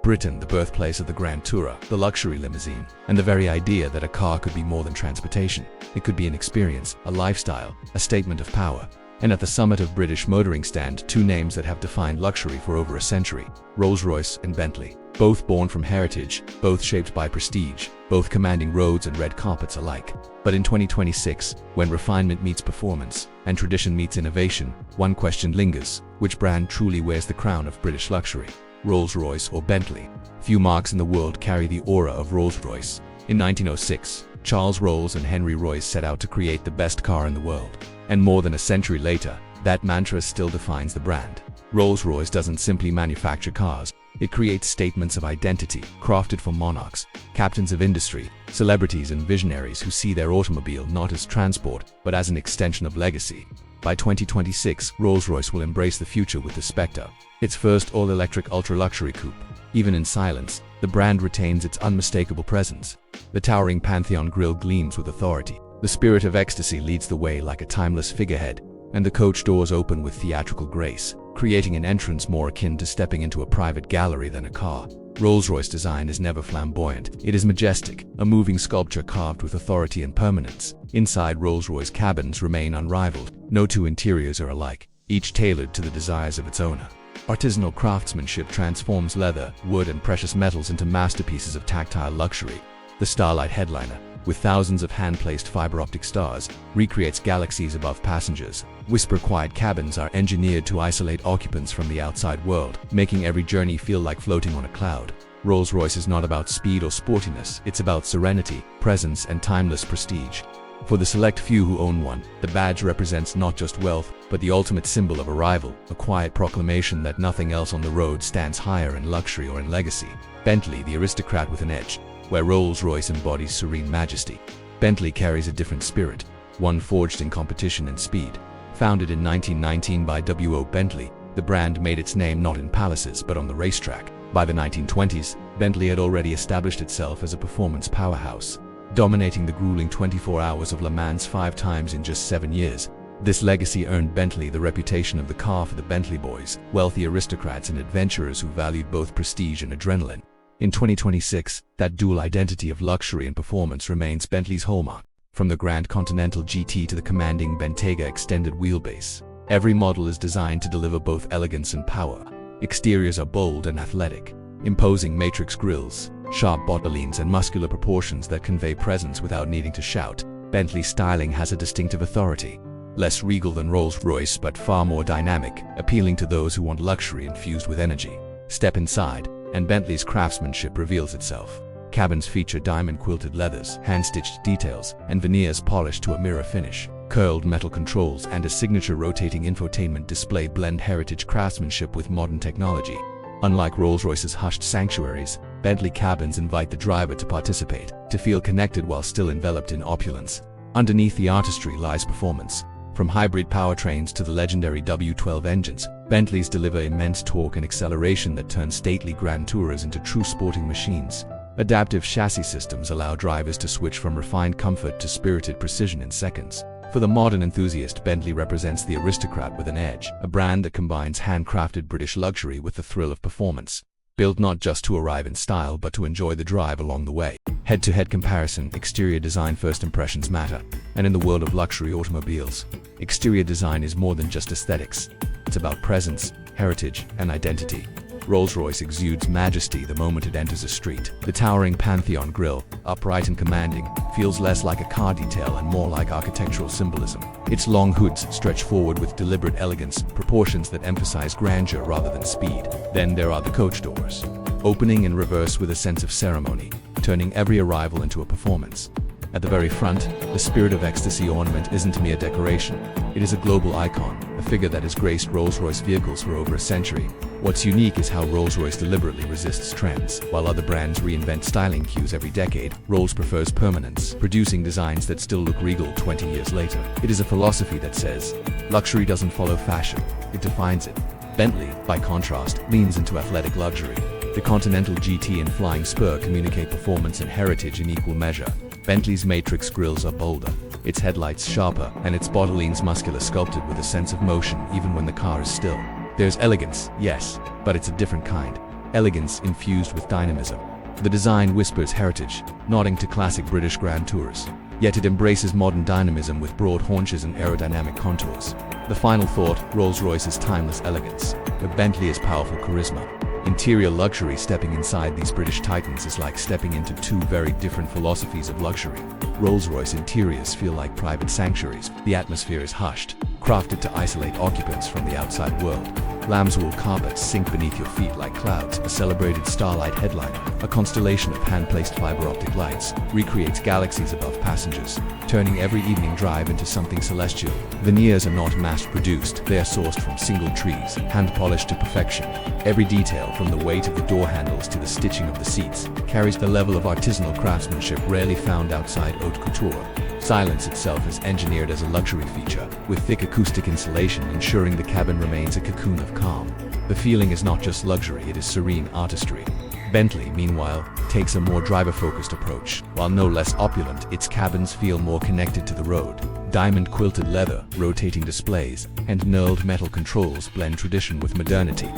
Britain, the birthplace of the Grand Tourer, the luxury limousine, and the very idea that a car could be more than transportation. It could be an experience, a lifestyle, a statement of power. And at the summit of British motoring stand two names that have defined luxury for over a century: Rolls-Royce and Bentley. Both born from heritage, both shaped by prestige, both commanding roads and red carpets alike. But in 2026, when refinement meets performance and tradition meets innovation, one question lingers: which brand truly wears the crown of British luxury? Rolls-Royce or Bentley? Few marques in the world carry the aura of Rolls-Royce. In 1906, Charles Rolls and Henry Royce set out to create the best car in the world. And more than a century later, that mantra still defines the brand. Rolls-Royce doesn't simply manufacture cars, it creates statements of identity, crafted for monarchs, captains of industry, celebrities and visionaries who see their automobile not as transport, but as an extension of legacy. By 2026, Rolls-Royce will embrace the future with the Spectre, its first all-electric ultra-luxury coupe. Even in silence, the brand retains its unmistakable presence. The towering Pantheon grille gleams with authority. The Spirit of Ecstasy leads the way like a timeless figurehead, and the coach doors open with theatrical grace, creating an entrance more akin to stepping into a private gallery than a car. Rolls-Royce design is never flamboyant. It is majestic, a moving sculpture carved with authority and permanence. Inside, Rolls-Royce cabins remain unrivaled. No two interiors are alike, each tailored to the desires of its owner. Artisanal craftsmanship transforms leather, wood, and precious metals into masterpieces of tactile luxury. The Starlight Headliner, with thousands of hand-placed fiber-optic stars, recreates galaxies above passengers. Whisper-quiet cabins are engineered to isolate occupants from the outside world, making every journey feel like floating on a cloud. Rolls-Royce is not about speed or sportiness, it's about serenity, presence, and timeless prestige. For the select few who own one, the badge represents not just wealth, but the ultimate symbol of arrival, a quiet proclamation that nothing else on the road stands higher in luxury or in legacy. Bentley, the aristocrat with an edge. Where Rolls-Royce embodies serene majesty, Bentley carries a different spirit, one forged in competition and speed. Founded in 1919 by W.O. Bentley, the brand made its name not in palaces but on the racetrack. By the 1920s, Bentley had already established itself as a performance powerhouse, dominating the grueling 24 hours of Le Mans 5 times in just 7 years. This legacy earned Bentley the reputation of the car for the Bentley boys, wealthy aristocrats and adventurers who valued both prestige and adrenaline. In 2026, that dual identity of luxury and performance remains Bentley's hallmark. From the Grand Continental GT to the commanding Bentayga extended wheelbase, every model is designed to deliver both elegance and power. Exteriors are bold and athletic, imposing matrix grilles, sharp bottlines, and muscular proportions that convey presence without needing to shout. Bentley's styling has a distinctive authority, less regal than Rolls-Royce but far more dynamic, appealing to those who want luxury infused with energy. Step inside, and Bentley's craftsmanship reveals itself. Cabins feature diamond-quilted leathers, hand-stitched details, and veneers polished to a mirror finish. Curled metal controls and a signature rotating infotainment display blend heritage craftsmanship with modern technology. Unlike Rolls-Royce's hushed sanctuaries, Bentley cabins invite the driver to participate, to feel connected while still enveloped in opulence. Underneath the artistry lies performance. From hybrid powertrains to the legendary W12 engines, Bentleys deliver immense torque and acceleration that turn stately Grand Tourers into true sporting machines. Adaptive chassis systems allow drivers to switch from refined comfort to spirited precision in seconds. For the modern enthusiast, Bentley represents the aristocrat with an edge, a brand that combines handcrafted British luxury with the thrill of performance. Built not just to arrive in style but to enjoy the drive along the way. Head-to-head comparison, exterior design first impressions matter. And in the world of luxury automobiles, exterior design is more than just aesthetics. It's about presence, heritage, and identity. Rolls-Royce exudes majesty the moment it enters a street. The towering Pantheon grille, upright and commanding, feels less like a car detail and more like architectural symbolism. Its long hoods stretch forward with deliberate elegance, proportions that emphasize grandeur rather than speed. Then there are the coach doors, opening in reverse with a sense of ceremony, turning every arrival into a performance. At the very front, the Spirit of Ecstasy ornament isn't a mere decoration. It is a global icon, a figure that has graced Rolls-Royce vehicles for over a century. What's unique is how Rolls-Royce deliberately resists trends. While other brands reinvent styling cues every decade, Rolls prefers permanence, producing designs that still look regal 20 years later. It is a philosophy that says, luxury doesn't follow fashion, it defines it. Bentley, by contrast, leans into athletic luxury. The Continental GT and Flying Spur communicate performance and heritage in equal measure. Bentley's matrix grilles are bolder, its headlights sharper, and its bottlines muscular, sculpted with a sense of motion even when the car is still. There's elegance, yes, but it's a different kind. elegance infused with dynamism. The design whispers heritage, nodding to classic British Grand Tours. Yet it embraces modern dynamism with broad haunches and aerodynamic contours. The final thought, Rolls-Royce is timeless elegance, but Bentley is powerful charisma. Interior luxury. Stepping inside these British titans is like stepping into two very different philosophies of luxury. Rolls-Royce interiors feel like private sanctuaries. The atmosphere is hushed, crafted to isolate occupants from the outside world. Lambswool carpets sink beneath your feet like clouds. A celebrated Starlight Headliner, a constellation of hand-placed fiber optic lights, recreates galaxies above passengers, turning every evening drive into something celestial. Veneers are not mass-produced, they are sourced from single trees, hand-polished to perfection. Every detail, from the weight of the door handles to the stitching of the seats, carries the level of artisanal craftsmanship rarely found outside haute couture. Silence itself is engineered as a luxury feature, with thick acoustic insulation ensuring the cabin remains a cocoon of calm. The feeling is not just luxury, it is serene artistry. Bentley, meanwhile, takes a more driver-focused approach. While no less opulent, its cabins feel more connected to the road. Diamond-quilted leather, rotating displays, and knurled metal controls blend tradition with modernity.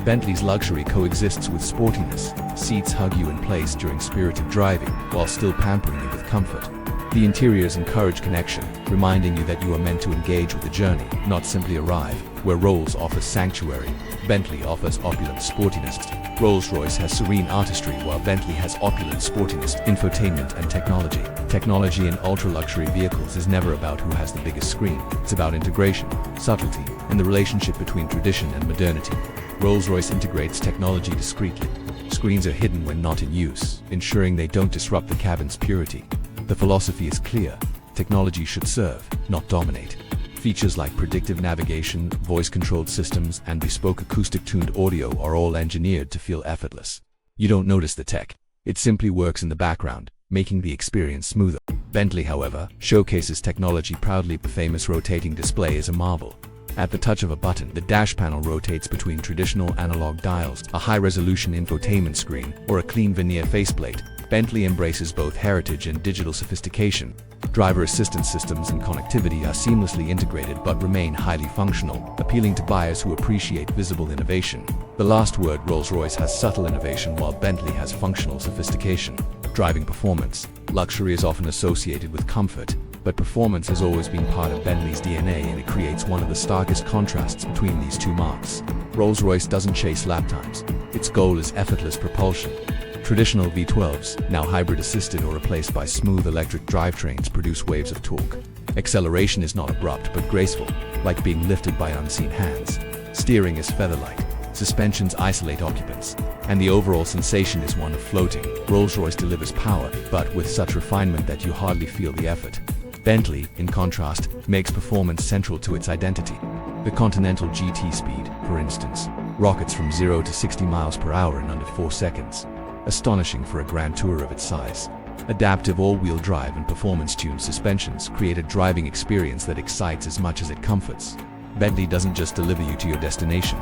Bentley's luxury coexists with sportiness. Seats hug you in place during spirited driving, while still pampering you with comfort. The interiors encourage connection, reminding you that you are meant to engage with the journey, not simply arrive. Where Rolls offers sanctuary, Bentley offers opulent sportiness. Rolls-Royce has serene artistry, while Bentley has opulent sportiness, infotainment and technology. Technology in ultra-luxury vehicles is never about who has the biggest screen. It's about integration, subtlety, and the relationship between tradition and modernity. Rolls-Royce integrates technology discreetly. Screens are hidden when not in use, ensuring they don't disrupt the cabin's purity. The philosophy is clear. Technology should serve, not dominate. Features like predictive navigation, voice-controlled systems, and bespoke acoustic-tuned audio are all engineered to feel effortless. You don't notice the tech. It simply works in the background, making the experience smoother. Bentley, however, showcases technology proudly. The famous rotating display is a marvel. At the touch of a button, the dash panel rotates between traditional analog dials, a high-resolution infotainment screen, or a clean veneer faceplate. Bentley embraces both heritage and digital sophistication. Driver assistance systems and connectivity are seamlessly integrated but remain highly functional, appealing to buyers who appreciate visible innovation. The last word, Rolls-Royce has subtle innovation while Bentley has functional sophistication. Driving performance. Luxury is often associated with comfort, but performance has always been part of Bentley's DNA, and it creates one of the starkest contrasts between these two marques. Rolls-Royce doesn't chase lap times. Its goal is effortless propulsion. Traditional V12s, now hybrid-assisted or replaced by smooth electric drivetrains, produce waves of torque. Acceleration is not abrupt but graceful, like being lifted by unseen hands. Steering is feather-light. Suspensions isolate occupants, and the overall sensation is one of floating. Rolls-Royce delivers power, but with such refinement that you hardly feel the effort. Bentley, in contrast, makes performance central to its identity. The Continental GT speed, for instance, rockets from 0 to 60 miles per hour in under 4 seconds. Astonishing for a Grand Tour of its size. Adaptive all-wheel drive and performance-tuned suspensions create a driving experience that excites as much as it comforts. Bentley doesn't just deliver you to your destination.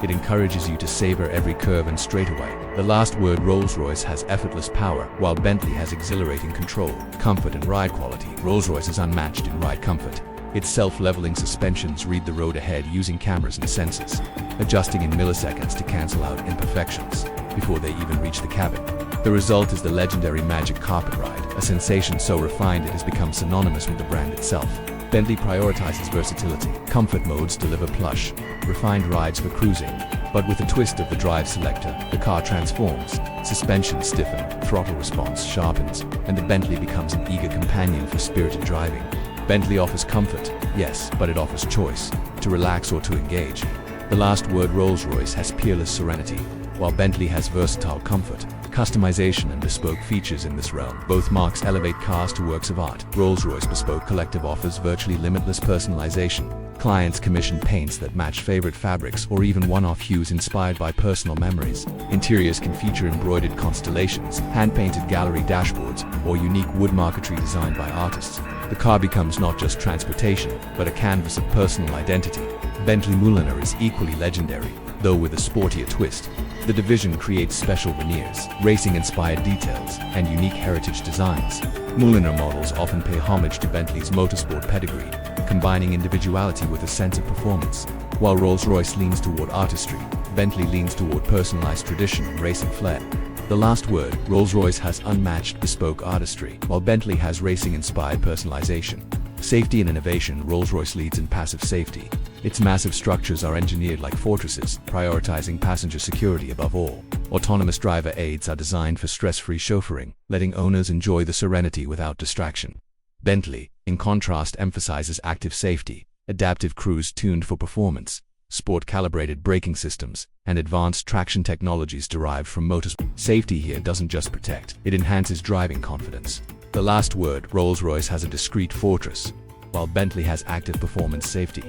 It encourages you to savor every curve and straightaway. The last word, Rolls-Royce has effortless power, while Bentley has exhilarating control, comfort and ride quality. Rolls-Royce is unmatched in ride comfort. Its self-leveling suspensions read the road ahead using cameras and sensors, adjusting in milliseconds to cancel out imperfections before they even reach the cabin. The result is the legendary Magic Carpet Ride, a sensation so refined it has become synonymous with the brand itself. Bentley prioritizes versatility. Comfort modes deliver plush, refined rides for cruising, but with a twist of the drive selector, the car transforms. Suspension stiffen, throttle response sharpens, and the Bentley becomes an eager companion for spirited driving. Bentley offers comfort, yes, but it offers choice, to relax or to engage. The last word, Rolls-Royce has peerless serenity, while Bentley has versatile comfort, customization and bespoke features in this realm. Both marques elevate cars to works of art. Rolls-Royce Bespoke Collective offers virtually limitless personalization. Clients commission paints that match favorite fabrics or even one-off hues inspired by personal memories. Interiors can feature embroidered constellations, hand-painted gallery dashboards, or unique wood marquetry designed by artists. The car becomes not just transportation, but a canvas of personal identity. Bentley Mouliner is equally legendary, though with a sportier twist. The division creates special veneers, racing-inspired details, and unique heritage designs. Mouliner models often pay homage to Bentley's motorsport pedigree, combining individuality with a sense of performance. While Rolls-Royce leans toward artistry, Bentley leans toward personalized tradition and racing flair. The last word, Rolls-Royce has unmatched bespoke artistry, while Bentley has racing-inspired personalization. Safety and innovation, Rolls-Royce leads in passive safety. Its massive structures are engineered like fortresses, prioritizing passenger security above all. Autonomous driver aids are designed for stress-free chauffeuring, letting owners enjoy the serenity without distraction. Bentley, in contrast, emphasizes active safety, adaptive cruise tuned for performance, sport-calibrated braking systems, and advanced traction technologies derived from motorsport. Safety here doesn't just protect, it enhances driving confidence. The last word, Rolls-Royce has a discreet fortress, while Bentley has active performance safety.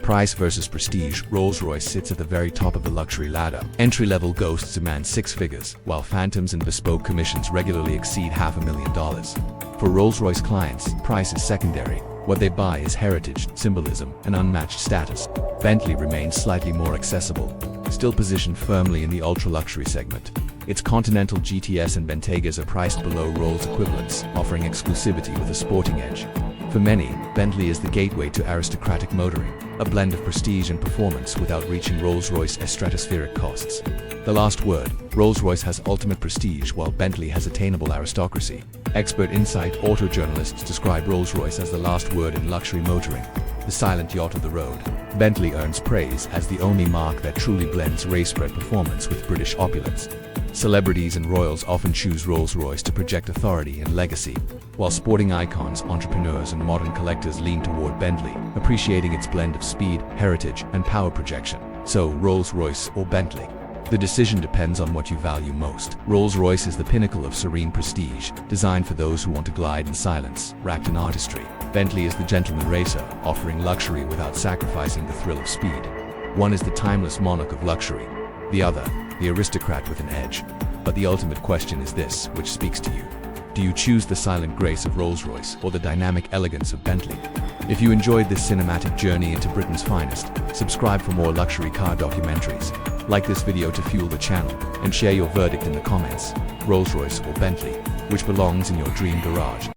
Price versus prestige, Rolls-Royce sits at the very top of the luxury ladder. Entry-level Ghosts demand 6 figures, while Phantoms and bespoke commissions regularly exceed $500,000. For Rolls-Royce clients, price is secondary. What they buy is heritage, symbolism, and unmatched status. Bentley remains slightly more accessible, still positioned firmly in the ultra-luxury segment. Its Continental GTS and Bentegas are priced below Rolls equivalents, offering exclusivity with a sporting edge. For many, Bentley is the gateway to aristocratic motoring, a blend of prestige and performance without reaching Rolls-Royce stratospheric costs. The last word, Rolls-Royce has ultimate prestige while Bentley has attainable aristocracy. Expert insight auto journalists describe Rolls-Royce as the last word in luxury motoring, the silent yacht of the road. Bentley earns praise as the only marque that truly blends race-bred performance with British opulence. Celebrities and royals often choose Rolls-Royce to project authority and legacy, while sporting icons, entrepreneurs, and modern collectors lean toward Bentley, appreciating its blend of speed, heritage, and power projection. So, Rolls-Royce or Bentley? The decision depends on what you value most. Rolls-Royce is the pinnacle of serene prestige, designed for those who want to glide in silence, wrapped in artistry. Bentley is the gentleman racer, offering luxury without sacrificing the thrill of speed. One is the timeless monarch of luxury, the other, the aristocrat with an edge. But the ultimate question is this, which speaks to you? Do you choose the silent grace of Rolls-Royce or the dynamic elegance of Bentley? If you enjoyed this cinematic journey into Britain's finest, subscribe for more luxury car documentaries. Like this video to fuel the channel, and share your verdict in the comments. Rolls-Royce or Bentley, which belongs in your dream garage?